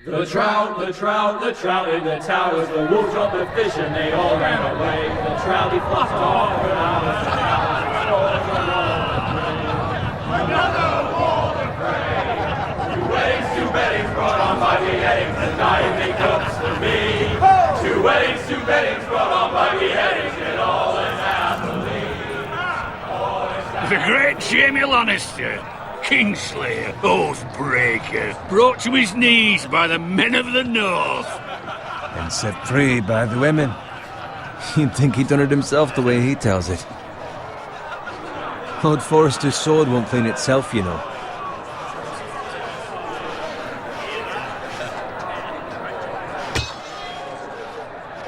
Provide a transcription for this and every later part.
The trout in the towers, the wolves dropped the fish and they all ran away. The trout he flopped off for hours. Another wall to pray. Two weddings brought on by beheadings, and diving cups for me. Two weddings brought on by beheadings, and all is happily. The great Jamie Lannister, Kingslayer, Oathbreaker, brought to his knees by the men of the North. And set free by the women. You'd think he'd done it himself the way he tells it. Lord Forrester's sword won't clean itself, you know.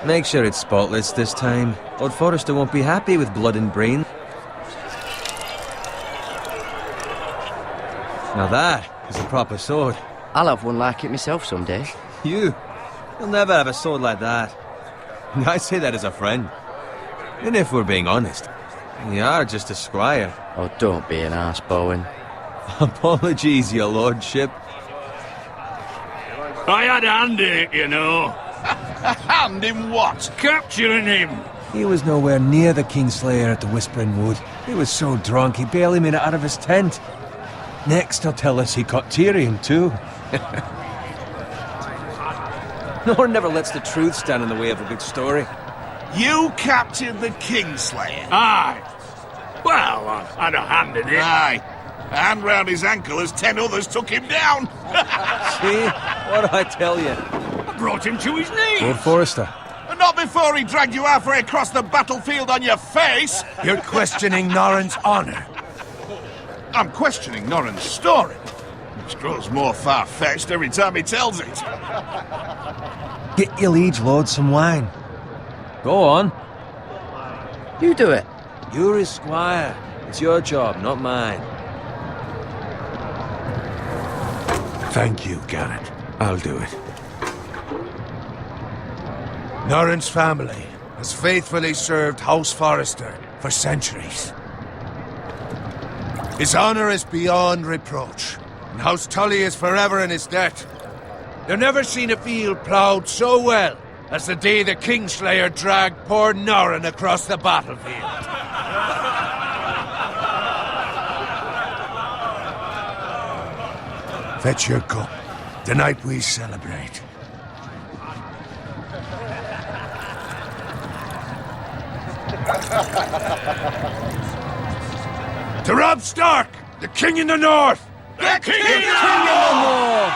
Make sure it's spotless this time. Lord Forrester won't be happy with blood and brain. Now that is a proper sword. I'll have one like it myself someday. You'll never have a sword like that. I say that as a friend. And if we're being honest, you are just a squire. Oh, don't be an arse, Bowen. Apologies, your lordship. I had a hand in it, you know. A hand in what? Capturing him. He was nowhere near the Kingslayer at the Whispering Wood. He was so drunk he barely made it out of his tent. Next he'll tell us he caught Tyrion too. No one never lets the truth stand in the way of a good story. You captured the Kingslayer? Aye. Well, I had a hand in it. Aye. A hand round his ankle as 10 others took him down. See? What did I tell you? I brought him to his knees. Lord Forrester. And not before he dragged you halfway across the battlefield on your face. You're questioning Norrin's honor. I'm questioning Norrin's story, which grows more far-fetched every time he tells it. Get your liege lord some wine. Go on. You do it. You're his squire. It's your job, not mine. Thank you, Garrett. I'll do it. Norrin's family has faithfully served House Forrester for centuries. His honor is beyond reproach, and House Tully is forever in his debt. They've never seen a field ploughed so well as the day the Kingslayer dragged poor Norrin across the battlefield. Fetch your cup. Tonight we celebrate. To Robb Stark, the King in the North! The King in the North!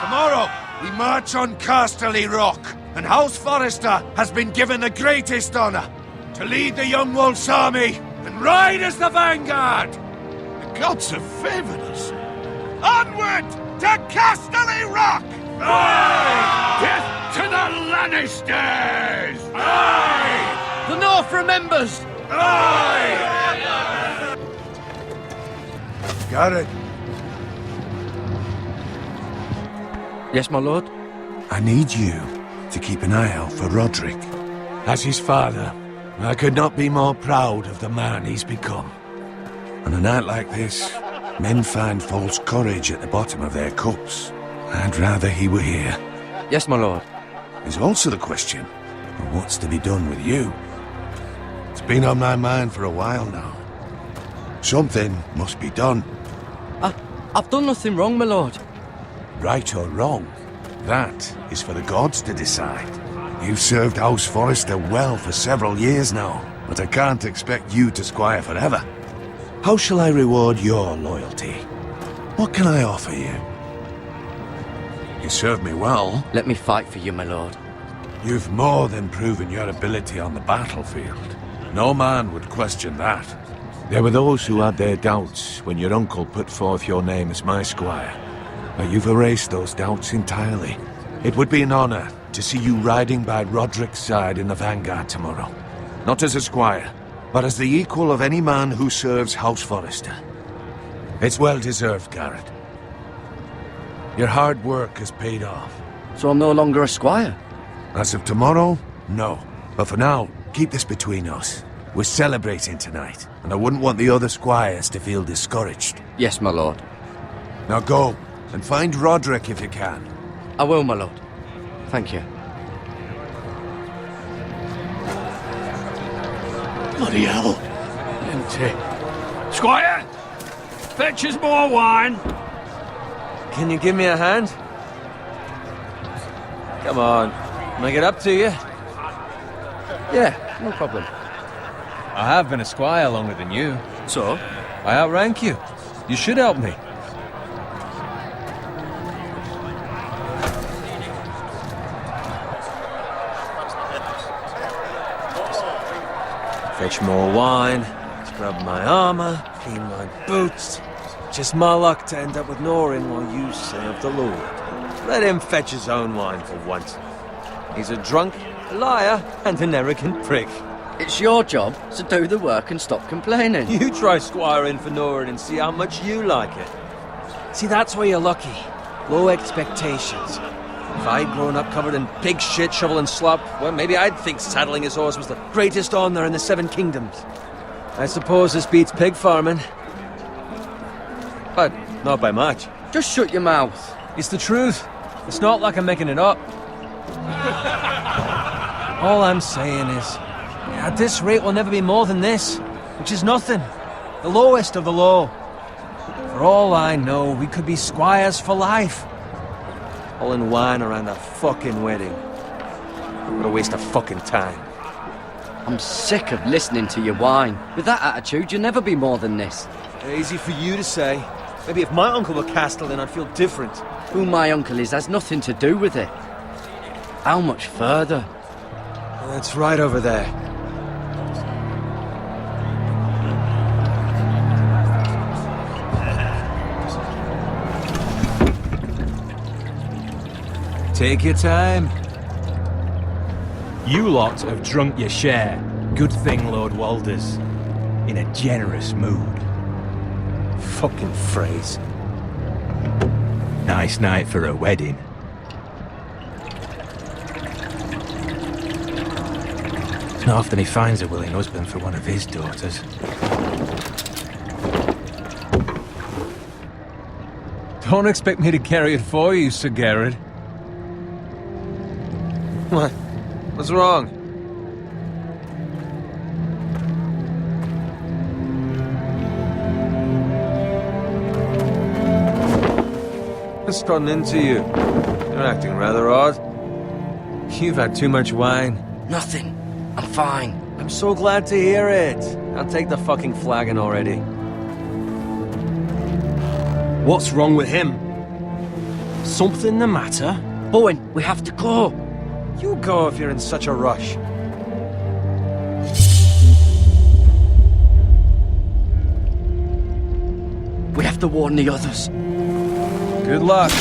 Tomorrow, we march on Casterly Rock, and House Forrester has been given the greatest honor to lead the Young Wolf's army and ride as the vanguard! The gods have favored us. Onward to Casterly Rock! Aye! Death to the Lannisters! Aye! The North remembers! Aye! Garrett, Yes, my lord? I need you to keep an eye out for Roderick. As his father, I could not be more proud of the man he's become. On a night like this, men find false courage at the bottom of their cups. I'd rather he were here. Yes, my lord. There's also the question of what's to be done with you. It's been on my mind for a while now. Something must be done. I've done nothing wrong, my lord. Right or wrong, that is for the gods to decide. You've served House Forrester well for several years now, but I can't expect you to squire forever. How shall I reward your loyalty? What can I offer you? You served me well. Let me fight for you, my lord. You've more than proven your ability on the battlefield. No man would question that. There were those who had their doubts when your uncle put forth your name as my squire. But you've erased those doubts entirely. It would be an honor to see you riding by Roderick's side in the vanguard tomorrow. Not as a squire, but as the equal of any man who serves House Forrester. It's well deserved, Garrett. Your hard work has paid off. So I'm no longer a squire? As of tomorrow, no. But for now, keep this between us. We're celebrating tonight, and I wouldn't want the other squires to feel discouraged. Yes, my lord. Now go, and find Roderick if you can. I will, my lord. Thank you. Bloody hell. Empty. Squire! Fetch us more wine. Can you give me a hand? Come on. Make it up to you. Yeah, no problem. I have been a squire longer than you. So? I outrank you. You should help me. Fetch more wine, scrub my armor, clean my boots. Just my luck to end up with Norin while you serve the Lord. Let him fetch his own wine for once. He's a drunk, a liar, and an arrogant prick. It's your job to do the work and stop complaining. You try squiring for Norin and see how much you like it. See, that's where you're lucky. Low expectations. If I'd grown up covered in pig shit, shovel and slop, well, maybe I'd think saddling his horse was the greatest honour in the Seven Kingdoms. I suppose this beats pig farming. But not by much. Just shut your mouth. It's the truth. It's not like I'm making it up. All I'm saying is, at this rate we'll never be more than this, which is nothing. The lowest of the low. For all I know, we could be squires for life. Hauling wine around a fucking wedding. What a waste of fucking time. I'm sick of listening to your whine. With that attitude, you'll never be more than this. Easy for you to say. Maybe if my uncle were Castellan, I'd feel different. Who my uncle is has nothing to do with it. How much further? That's right over there. Take your time. You lot have drunk your share. Good thing Lord Walder's in a generous mood. Fucking phrase. Nice night for a wedding. It's not often he finds a willing husband for one of his daughters. Don't expect me to carry it for you, Sir Garrett. What? What's wrong? What's gotten into you? You're acting rather odd. You've had too much wine. Nothing. I'm fine. I'm so glad to hear it. I'll take the fucking flagon already. What's wrong with him? Something the matter? Bowen, we have to go. You go if you're in such a rush. We have to warn the others. Good luck.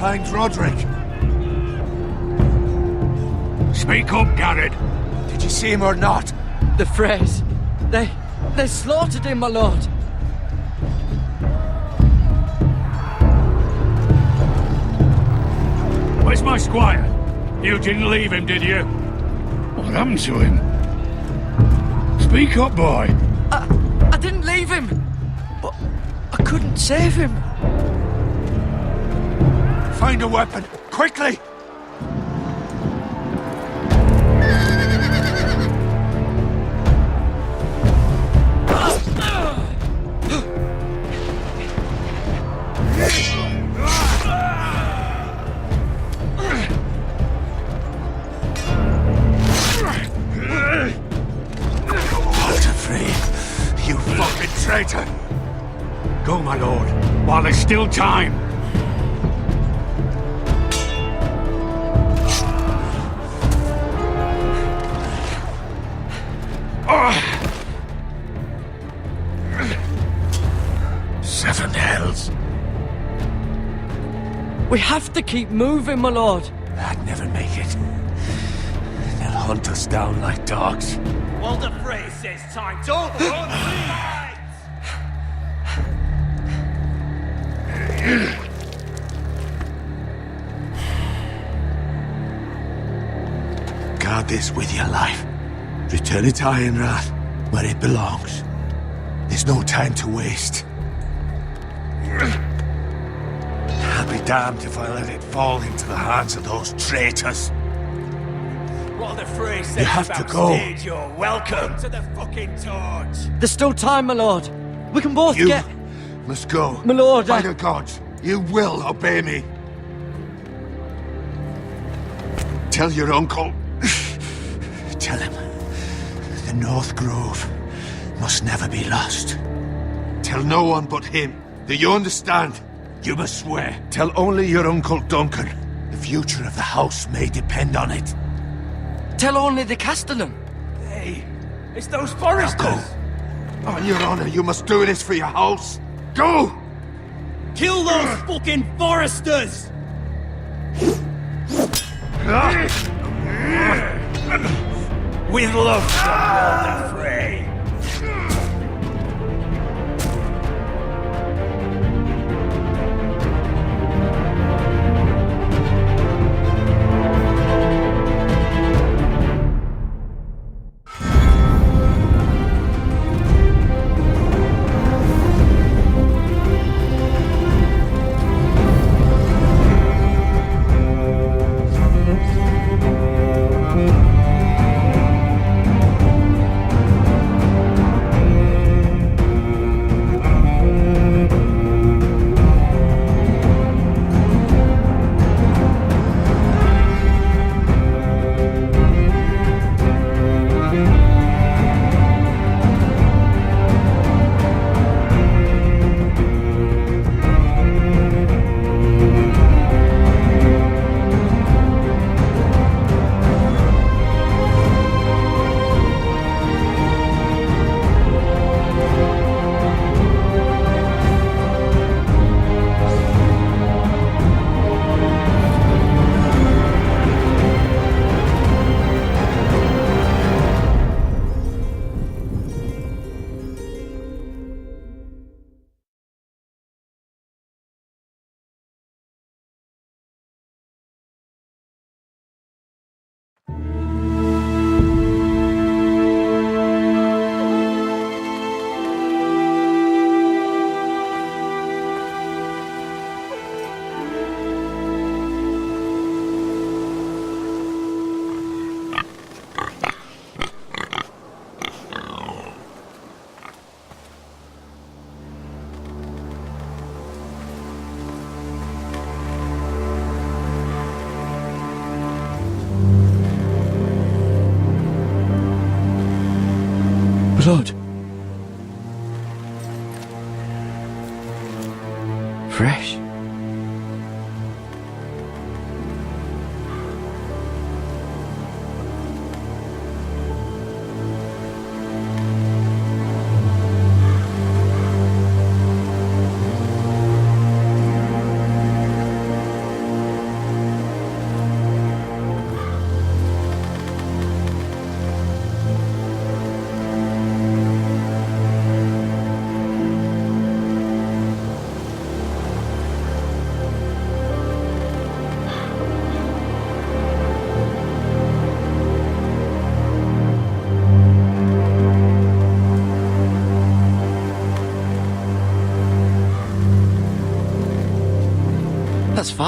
find Roderick? Speak up, Garrett. Did you see him or not? The Freys. They slaughtered him, my lord. Where's my squire? You didn't leave him, did you? What happened to him? Speak up, boy. I didn't leave him, but I couldn't save him. Find a weapon, quickly! You fucking traitor! Go, my lord, while there's still time. Seven hells. We have to keep moving, my lord. I'd never make it. They'll hunt us down like dogs. Walder Frey says time. Don't run! Guard this with your life. Return it to Ironrath, where it belongs. There's no time to waste. I'll be damned if I let it fall into the hands of those traitors. Walder Frey says You have to go. You're welcome to the fucking torch. There's still time, my lord. We can both You get... must go. My lord, By the gods, you will obey me. Tell your uncle. Tell him, the North Grove must never be lost. Tell no one but him. Do you understand? You must swear. Tell only your Uncle Duncan. The future of the house may depend on it. Tell only the Castellan. Hey, it's those foresters. On your honor, you must do this for your house. Go! Kill those fucking foresters! With love from Walder Frey.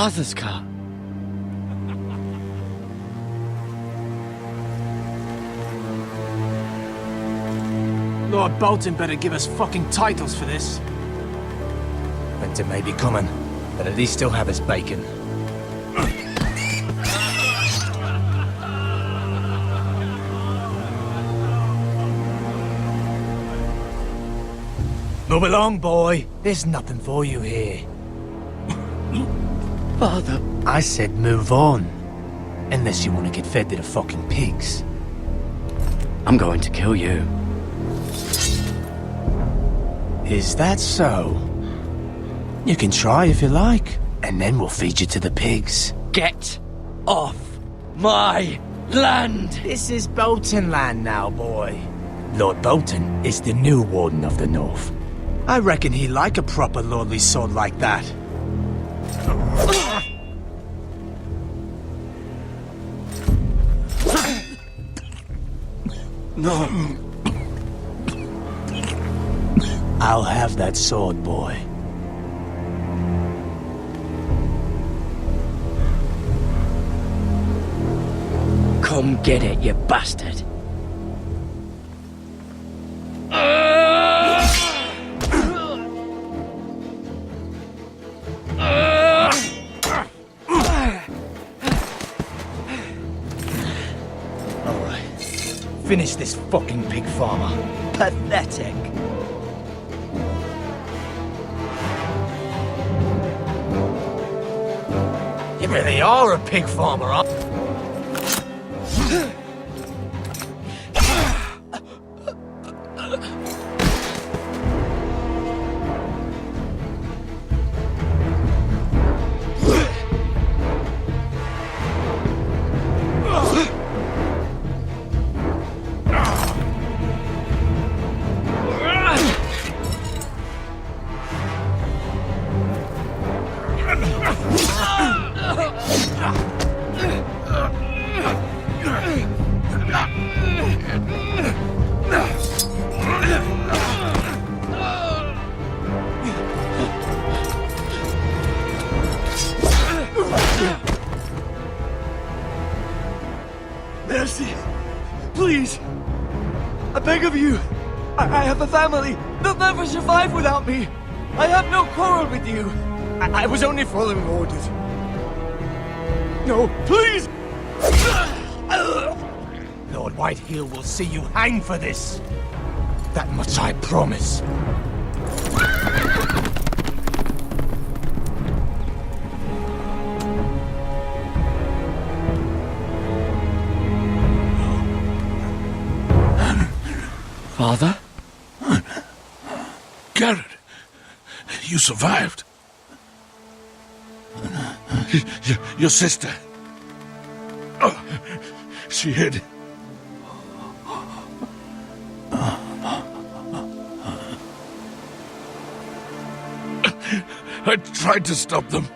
father's cart. Lord Bolton better give us fucking titles for this. Winter may be coming, but at least he'll have his bacon. Move along, boy. There's nothing for you here. Father, I said move on. Unless you want to get fed to the fucking pigs. I'm going to kill you. Is that so? You can try if you like, and then we'll feed you to the pigs. Get off my land! This is Bolton land now, boy. Lord Bolton is the new Warden of the North. I reckon he'd like a proper lordly sword like that. No. I'll have that sword, boy. Come get it, you bastard. Alright. Finish this fucking pig farmer. Pathetic. You really are a pig farmer, huh? Mercy! Please! I beg of you! I have a family! They'll never survive without me! I have no quarrel with you! I was only following orders. No, please! Lord Whitehill will see you hang for this. That much I promise. Father? Garrett, you survived. Your sister. Oh, she hid. I tried to stop them.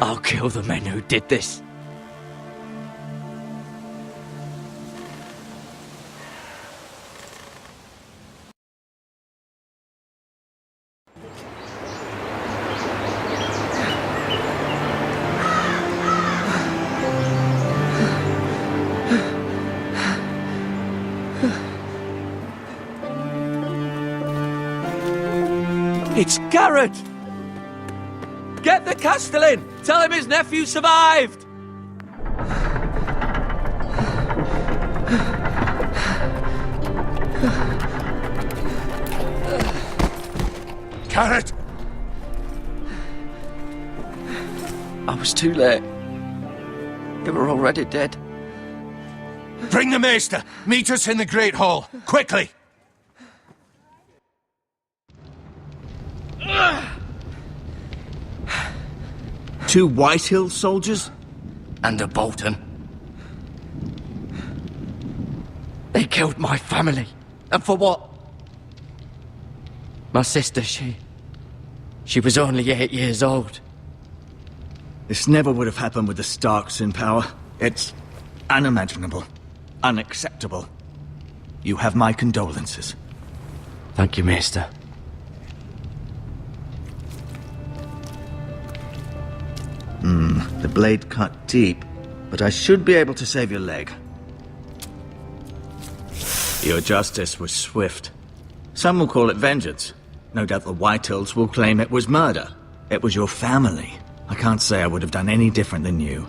I'll kill the men who did this. It's Garrett! Get the Castellan! Tell him his nephew survived! Garrett! I was too late. They were already dead. Bring the maester! Meet us in the Great Hall! Quickly! Two Whitehill soldiers? And a Bolton. They killed my family. And for what? My sister, she was only 8 years old. This never would have happened with the Starks in power. It's unimaginable. Unacceptable. You have my condolences. Thank you, Maester. The blade cut deep, but I should be able to save your leg. Your justice was swift. Some will call it vengeance. No doubt the Whitehills will claim it was murder. It was your family. I can't say I would have done any different than you.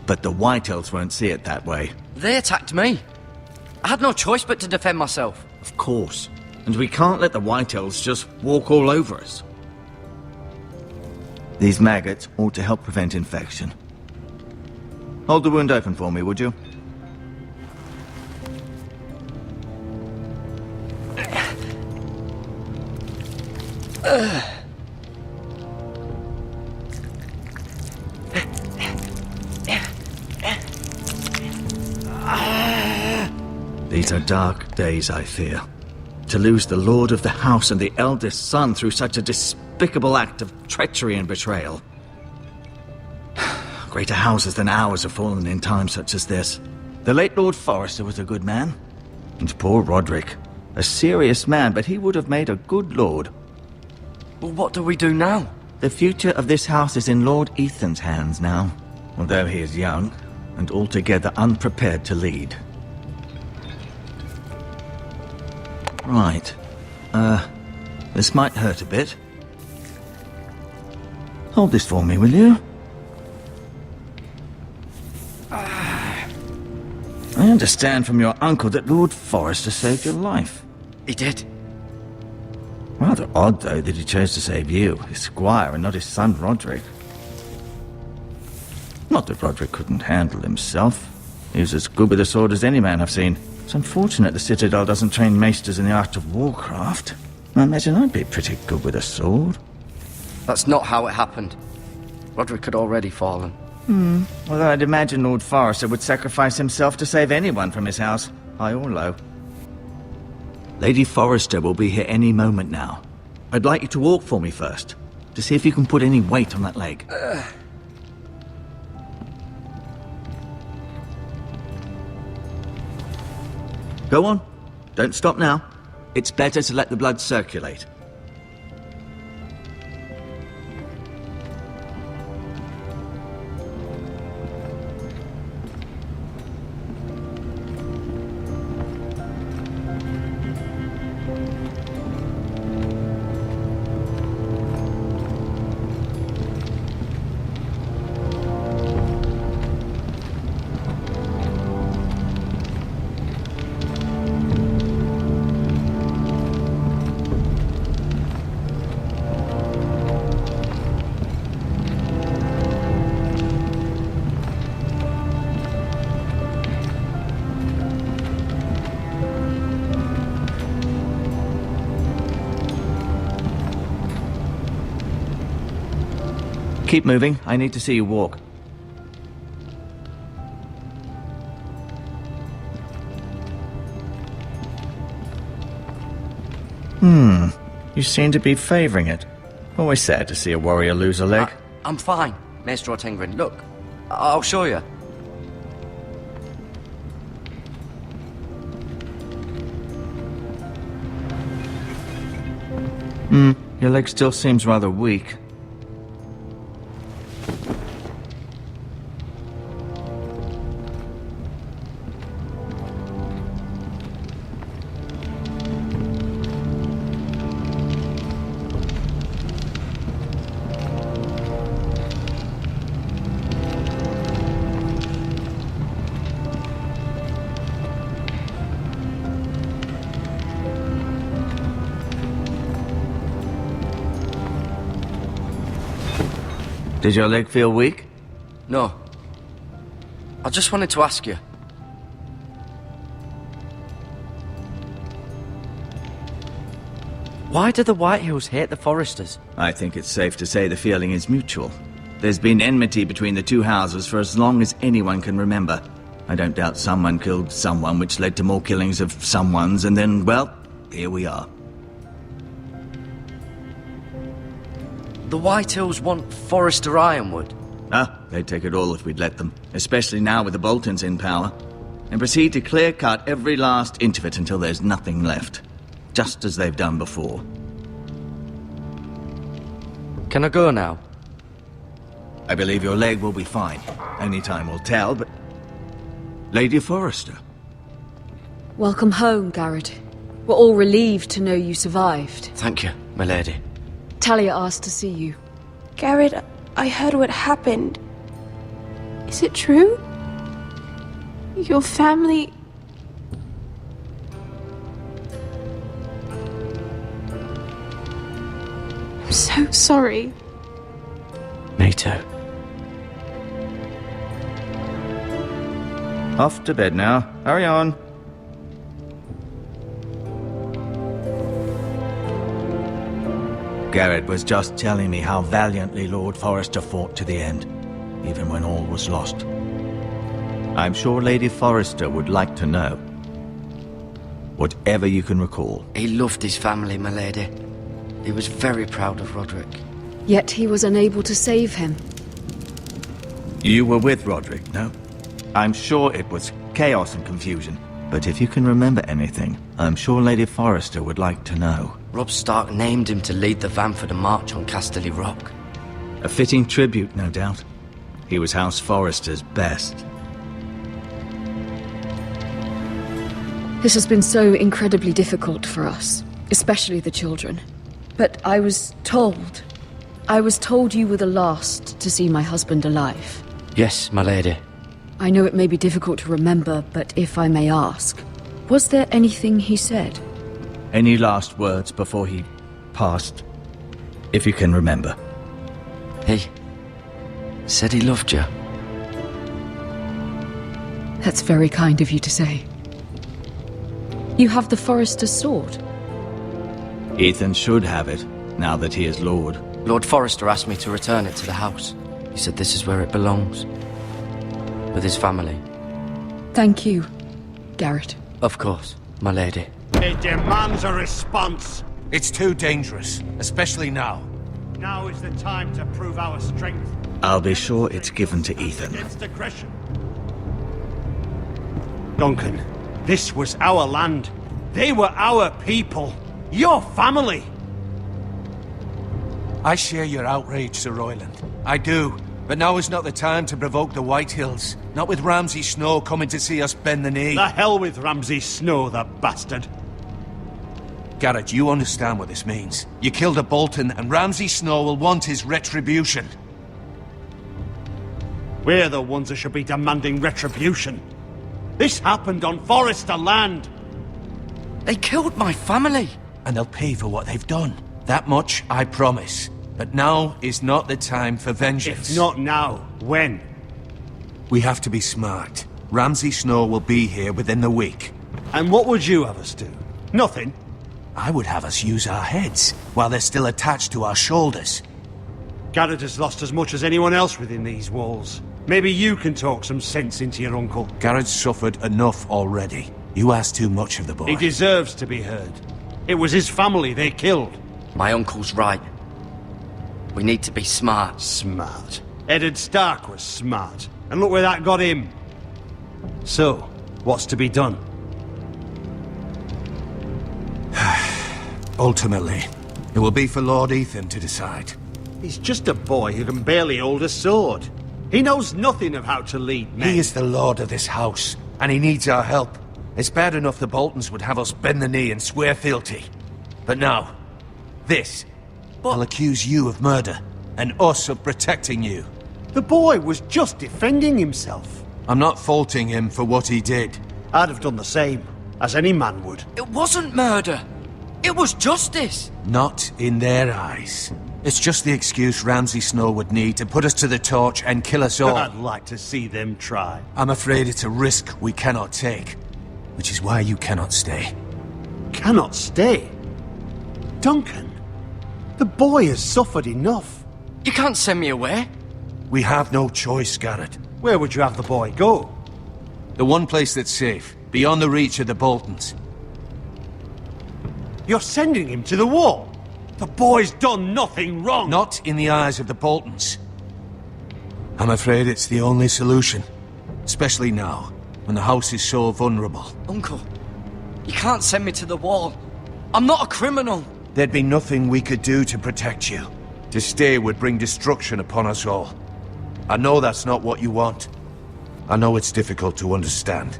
But the Whitehills won't see it that way. They attacked me. I had no choice but to defend myself. Of course. And we can't let the Whitehills just walk all over us. These maggots ought to help prevent infection. Hold the wound open for me, would you? These are dark days, I fear. To lose the lord of the house and the eldest son through such a despicable act of treachery and betrayal. Greater houses than ours have fallen in times such as this. The late Lord Forrester was a good man. And poor Roderick. A serious man, but he would have made a good lord. Well, what do we do now? The future of this house is in Lord Ethan's hands now. Although he is young, and altogether unprepared to lead. Right. This might hurt a bit. Hold this for me, will you? I understand from your uncle that Lord Forrester saved your life. He did. Rather odd, though, that he chose to save you, his squire, and not his son Roderick. Not that Roderick couldn't handle himself. He was as good with a sword as any man I've seen. It's unfortunate the Citadel doesn't train maesters in the art of warcraft. I imagine I'd be pretty good with a sword. That's not how it happened. Roderick had already fallen. Although I'd imagine Lord Forrester would sacrifice himself to save anyone from his house, high or low. Lady Forrester will be here any moment now. I'd like you to walk for me first, to see if you can put any weight on that leg. Go on. Don't stop now. It's better to let the blood circulate. Keep moving. I need to see you walk. You seem to be favoring it. Always sad to see a warrior lose a leg. I'm fine, Maester Ortengrin. Look, I'll show you. Your leg still seems rather weak. Did your leg feel weak? No. I just wanted to ask you. Why do the Whitehills hate the Forresters? I think it's safe to say the feeling is mutual. There's been enmity between the two houses for as long as anyone can remember. I don't doubt someone killed someone, which led to more killings of someones, and then, well, here we are. The Whitehills want Forrester Ironwood. They'd take it all if we'd let them, especially now with the Boltons in power, and proceed to clear-cut every last inch of it until there's nothing left, just as they've done before. Can I go now? I believe your leg will be fine. Only time will tell, but... Lady Forrester. Welcome home, Garrett. We're all relieved to know you survived. Thank you, my lady. Talia asked to see you. Garrett, I heard what happened. Is it true? Your family... I'm so sorry. Me too. Off to bed now. Hurry on. Garrett was just telling me how valiantly Lord Forrester fought to the end, even when all was lost. I'm sure Lady Forrester would like to know. Whatever you can recall. He loved his family, my lady. He was very proud of Roderick. Yet he was unable to save him. You were with Roderick, no? I'm sure it was chaos and confusion. But if you can remember anything, I'm sure Lady Forrester would like to know. Robb Stark named him to lead the van for the march on Casterly Rock. A fitting tribute, no doubt. He was House Forrester's best. This has been so incredibly difficult for us, especially the children. But I was told you were the last to see my husband alive. Yes, my lady. I know it may be difficult to remember, but if I may ask, was there anything he said? Any last words before he passed? If you can remember. He said he loved you. That's very kind of you to say. You have the Forrester's sword. Ethan should have it, now that he is Lord. Lord Forrester asked me to return it to the house. He said this is where it belongs. With his family. Thank you, Garrett. Of course, my lady. It demands a response. It's too dangerous, especially now. Now is the time to prove our strength. I'll be sure it's given to Ethan. Against aggression. Duncan, this was our land. They were our people. Your family. I share your outrage, Sir Royland. I do. But now is not the time to provoke the Whitehills. Not with Ramsay Snow coming to see us bend the knee. The hell with Ramsay Snow, the bastard. Garrett, you understand what this means. You killed a Bolton, and Ramsay Snow will want his retribution. We're the ones that should be demanding retribution. This happened on Forrester land. They killed my family. And they'll pay for what they've done. That much I promise. But now is not the time for vengeance. If not now, when? We have to be smart. Ramsay Snow will be here within the week. And what would you have us do? Nothing? I would have us use our heads, while they're still attached to our shoulders. Garrett has lost as much as anyone else within these walls. Maybe you can talk some sense into your uncle. Garrett's suffered enough already. You ask too much of the boy. He deserves to be heard. It was his family they killed. My uncle's right. We need to be smart. Smart. Eddard Stark was smart. And look where that got him. So, what's to be done? Ultimately, it will be for Lord Ethan to decide. He's just a boy who can barely hold a sword. He knows nothing of how to lead men. He is the lord of this house, and he needs our help. It's bad enough the Boltons would have us bend the knee and swear fealty. But now, this. I'll accuse you of murder, and us of protecting you. The boy was just defending himself. I'm not faulting him for what he did. I'd have done the same, as any man would. It wasn't murder. It was justice. Not in their eyes. It's just the excuse Ramsay Snow would need to put us to the torch and kill us all. I'd like to see them try. I'm afraid it's a risk we cannot take, which is why you cannot stay. Cannot stay? Duncan, the boy has suffered enough. You can't send me away. We have no choice, Garrett. Where would you have the boy go? The one place that's safe, beyond the reach of the Boltons. You're sending him to the wall? The boy's done nothing wrong! Not in the eyes of the Boltons. I'm afraid it's the only solution. Especially now, when the house is so vulnerable. Uncle, you can't send me to the wall. I'm not a criminal. There'd be nothing we could do to protect you. To stay would bring destruction upon us all. I know that's not what you want. I know it's difficult to understand.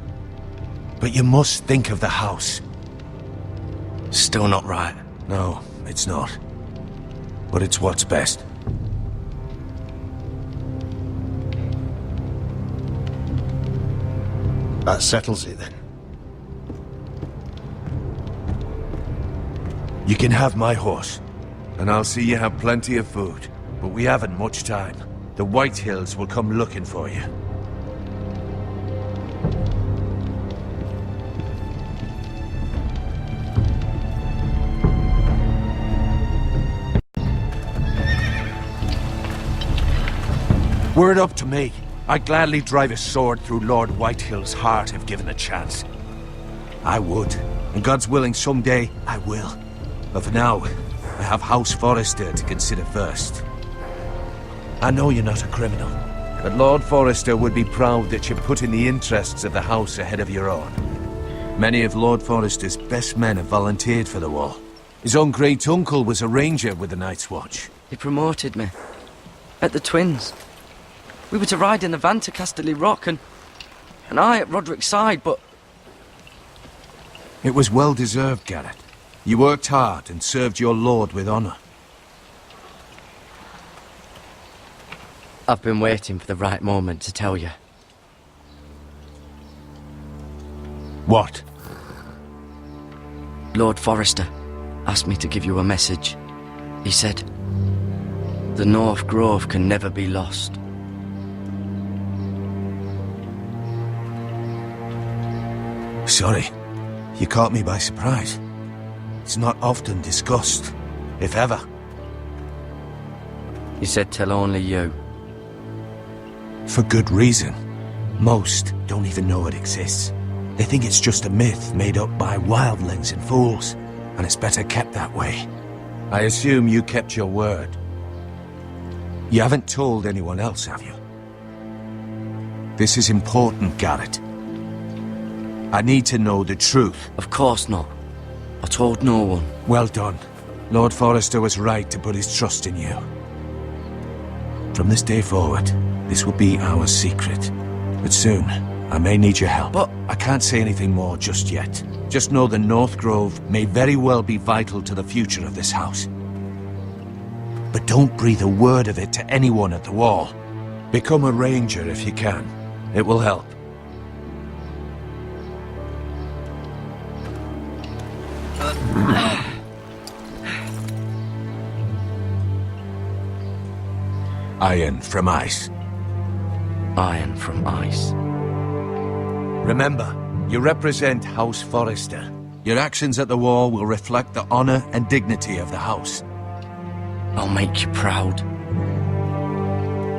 But you must think of the house. Still not right. No, it's not. But it's what's best. That settles it then. You can have my horse, and I'll see you have plenty of food. But we haven't much time. The White Hills will come looking for you. Were it up to me, I'd gladly drive a sword through Lord Whitehill's heart if given a chance. I would, and God's willing someday I will. But for now, I have House Forrester to consider first. I know you're not a criminal, but Lord Forrester would be proud that you put in the interests of the house ahead of your own. Many of Lord Forrester's best men have volunteered for the wall. His own great-uncle was a ranger with the Night's Watch. He promoted me. At the Twins. We were to ride in the van to Casterly Rock, and I at Roderick's side, but... It was well-deserved, Garrett. You worked hard and served your lord with honor. I've been waiting for the right moment to tell you. What? Lord Forrester asked me to give you a message. He said, the North Grove can never be lost. Sorry. You caught me by surprise. It's not often discussed, if ever. He said tell only you. For good reason. Most don't even know it exists. They think it's just a myth made up by wildlings and fools, and it's better kept that way. I assume you kept your word. You haven't told anyone else, have you? This is important, Garrett. I need to know the truth. Of course not. I told no one. Well done. Lord Forrester was right to put his trust in you. From this day forward, this will be our secret. But soon, I may need your help. But I can't say anything more just yet. Just know the North Grove may very well be vital to the future of this house. But don't breathe a word of it to anyone at the wall. Become a ranger if you can. It will help. Iron from ice. Iron from ice. Remember, you represent House Forrester. Your actions at the wall will reflect the honor and dignity of the house. I'll make you proud.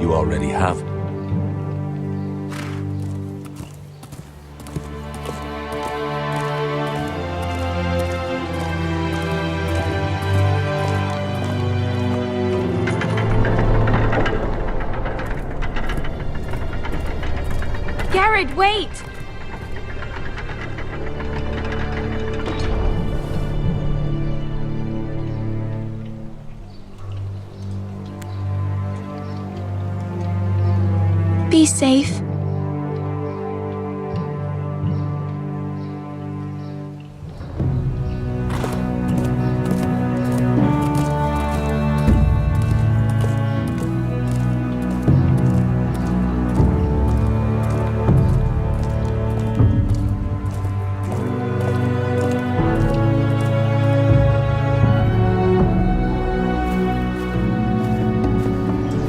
You already have. Garrett, wait! Be safe.